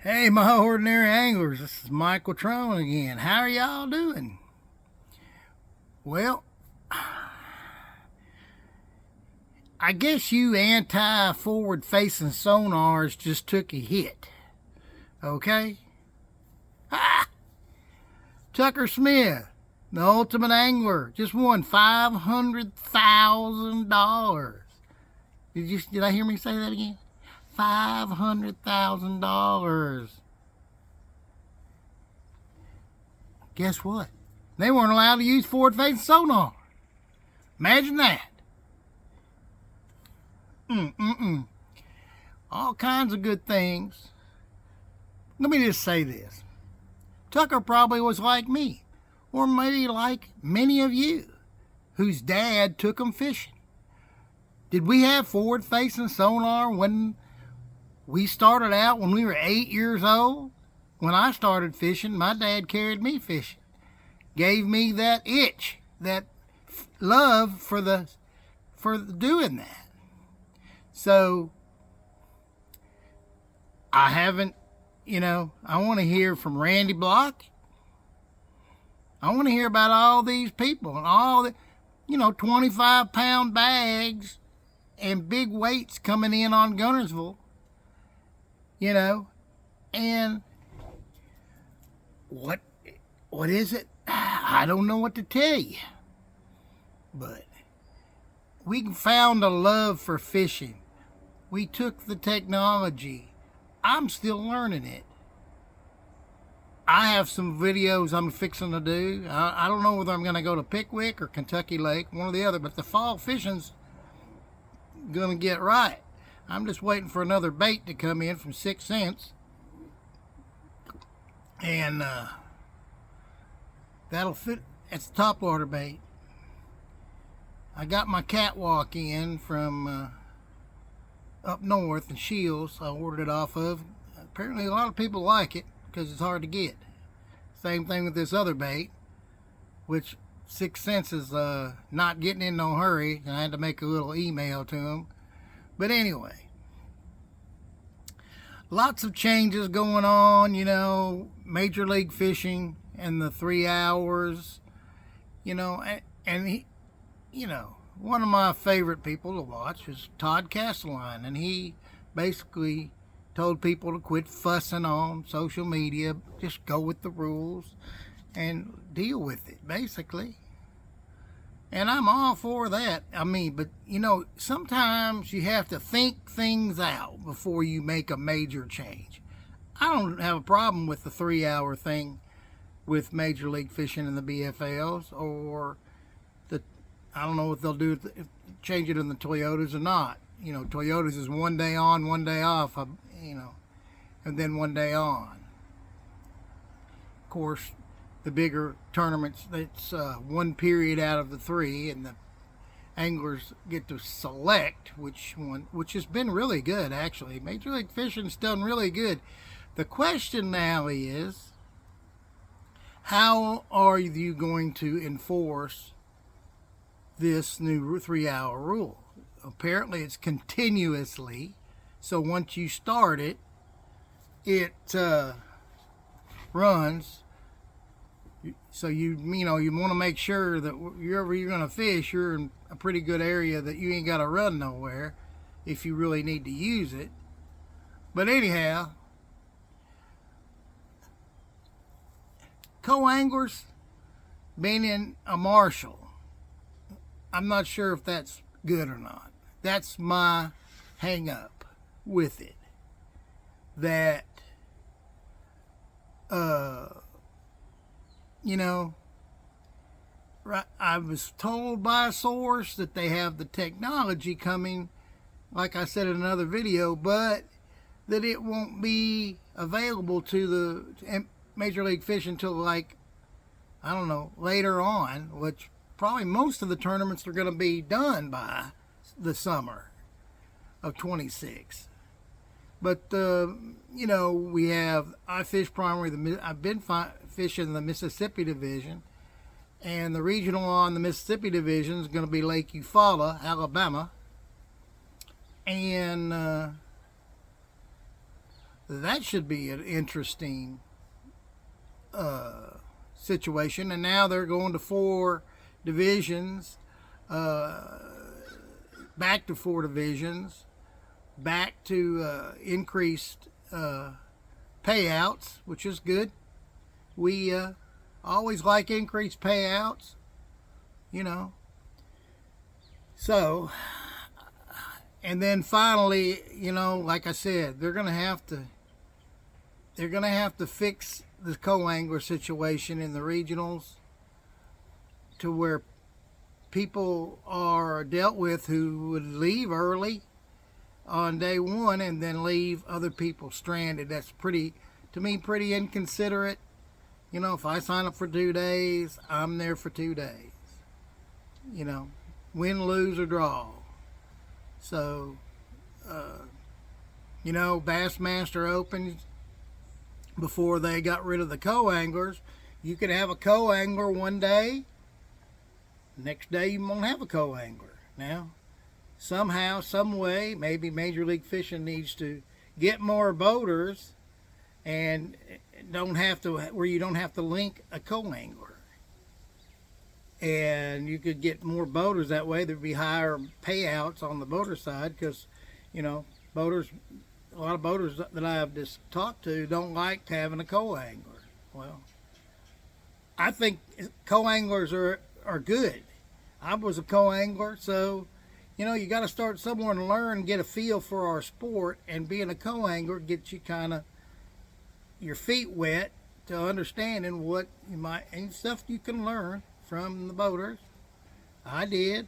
Hey, my ordinary anglers, this is Michael Trone again. How are y'all doing? Well, I guess you anti-forward facing sonars just took a hit. Okay? Ah! Tucker Smith, the ultimate angler, just won $500,000. Did I hear me say that again? $500,000. Guess what? They weren't allowed to use forward-facing sonar. Imagine that. All kinds of good things. Let me just say this. Tucker probably was like me, or maybe like many of you, whose dad took them fishing. Did we have forward-facing sonar when we started out when we were 8 years old? When I started fishing, my dad carried me fishing. Gave me that itch, that love for doing that. So I haven't, I want to hear from Randy Block. I want to hear about all these people and all the, 25-pound bags and big weights coming in on Guntersville. And what is it? I don't know what to tell you. But we found a love for fishing. We took the technology. I'm still learning it. I have some videos I'm fixing to do. I don't know whether I'm going to go to Pickwick or Kentucky Lake, one or the other, but the fall fishing's going to get right. I'm just waiting for another bait to come in from 6 cents. And that'll fit. It's the topwater bait. I got my catwalk in from up north in Shields. I ordered it off of. Apparently a lot of people like it because it's hard to get. Same thing with this other bait, which 6 cents is not getting in no hurry. And I had to make a little email to them. But anyway, lots of changes going on, Major League Fishing and the 3 hours, and he, one of my favorite people to watch is Todd Castelline, and he basically told people to quit fussing on social media, just go with the rules and deal with it, basically. And I'm all for that. But sometimes you have to think things out before you make a major change. I don't have a problem with the 3-hour thing with Major League Fishing and the BFLs, or I don't know what they'll do if change it in the Toyotas or not. Toyotas is 1 day on, 1 day off, and then 1 day on. Of course, the bigger tournaments, it's 1 period out of the 3, and the anglers get to select which one, which has been really good, actually. Major League Fishing's done really good. The question now is, how are you going to enforce this new 3-hour rule? Apparently it's continuously, so once you start it, it runs. So you want to make sure that wherever you're going to fish, you're in a pretty good area that you ain't got to run nowhere if you really need to use it. But anyhow, co-anglers being in a marshal, I'm not sure if that's good or not. That's my hang up with it. That I was told by a source that they have the technology coming, like I said in another video, but that it won't be available to the Major League Fishing until later on, which probably most of the tournaments are going to be done by the summer of 26. But I fish primarily I've been fishing the Mississippi division, and the regional on the Mississippi division is going to be Lake Eufaula, Alabama, and That should be an interesting situation. And now they're going to 4 divisions, back to 4 divisions, back to increased payouts, which is good. We always like increased payouts, you know. So, and then finally, you know, like I said, they're gonna have to fix the co-angler situation in the regionals to where people are dealt with who would leave early on day 1 and then leave other people stranded. That's pretty inconsiderate. You know, if I sign up for 2 days, I'm there for 2 days. You know, win, lose, or draw. So, you know, Bassmaster Opens, before they got rid of the co-anglers, you could have a co-angler one day, next day you won't have a co-angler. Now, somehow, some way, maybe Major League Fishing needs to get more boaters and where you don't have to link a co-angler. And you could get more boaters that way. There'd be higher payouts on the boater side because, you know, a lot of boaters that I've just talked to don't like having a co-angler. Well, I think co-anglers are good. I was a co-angler, so, you know, you got to start somewhere and learn and get a feel for our sport, and being a co-angler gets you kind of your feet wet to understanding what you might, and stuff you can learn from the boaters. I did,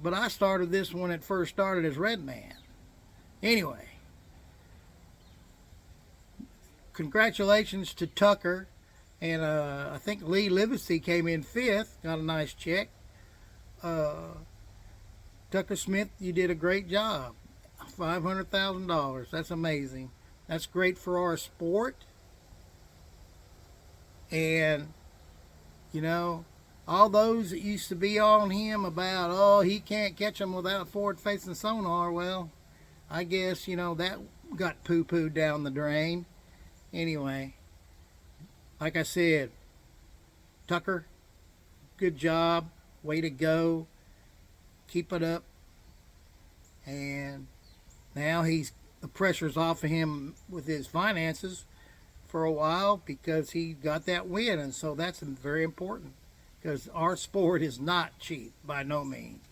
but I started this when it first started as Red Man. Anyway, congratulations to Tucker, and I think Lee Livesey came in 5th, got a nice check. Tucker Smith, you did a great job. $500,000, that's amazing. That's great for our sport. And, you know, all those that used to be on him about, oh, he can't catch them without forward-facing sonar, well, I guess, you know, that got poo-pooed down the drain. Anyway, like I said, Tucker, good job. Way to go. Keep it up. And now the pressure's off of him with his finances for a while because he got that win, and so that's very important because our sport is not cheap by no means.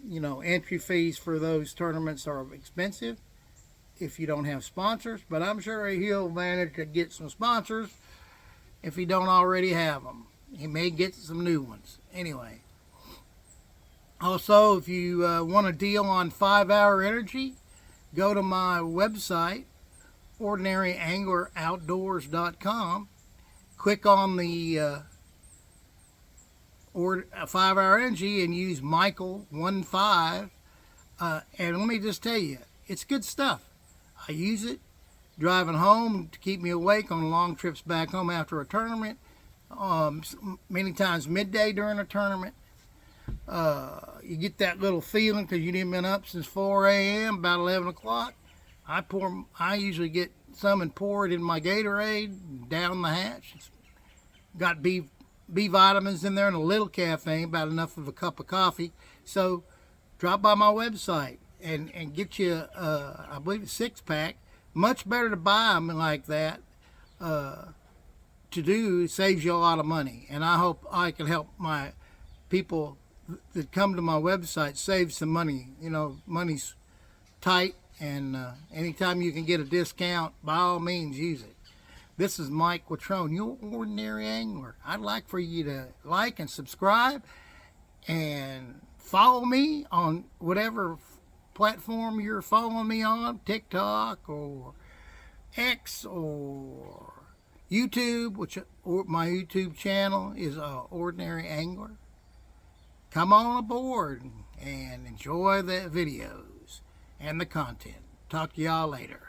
You know, entry fees for those tournaments are expensive if you don't have sponsors, but I'm sure he'll manage to get some sponsors if he don't already have them. He may get some new ones. Anyway, also, if you want a deal on 5-hour energy, go to my website, ordinaryangleroutdoors.com. Click on the 5-hour energy and use Michael15. And let me just tell you, it's good stuff. I use it driving home to keep me awake on long trips back home after a tournament. Many times midday during a tournament. You get that little feeling because you didn't been up since 4 a.m. about 11 o'clock. I usually get some and pour it in my Gatorade down the hatch. It's got B vitamins in there and a little caffeine, about enough of a cup of coffee. So drop by my website and get you, I believe, a 6-pack. Much better to buy them like that. To do, it saves you a lot of money. And I hope I can help my people that come to my website save some money. You know, money's tight, and anytime you can get a discount, by all means, use it. This is Mike Quattrone, your ordinary angler. I'd like for you to like and subscribe and follow me on whatever platform you're following me on, TikTok or X or YouTube, my YouTube channel is Ordinary Angler. Come on aboard and enjoy the videos and the content. Talk to y'all later.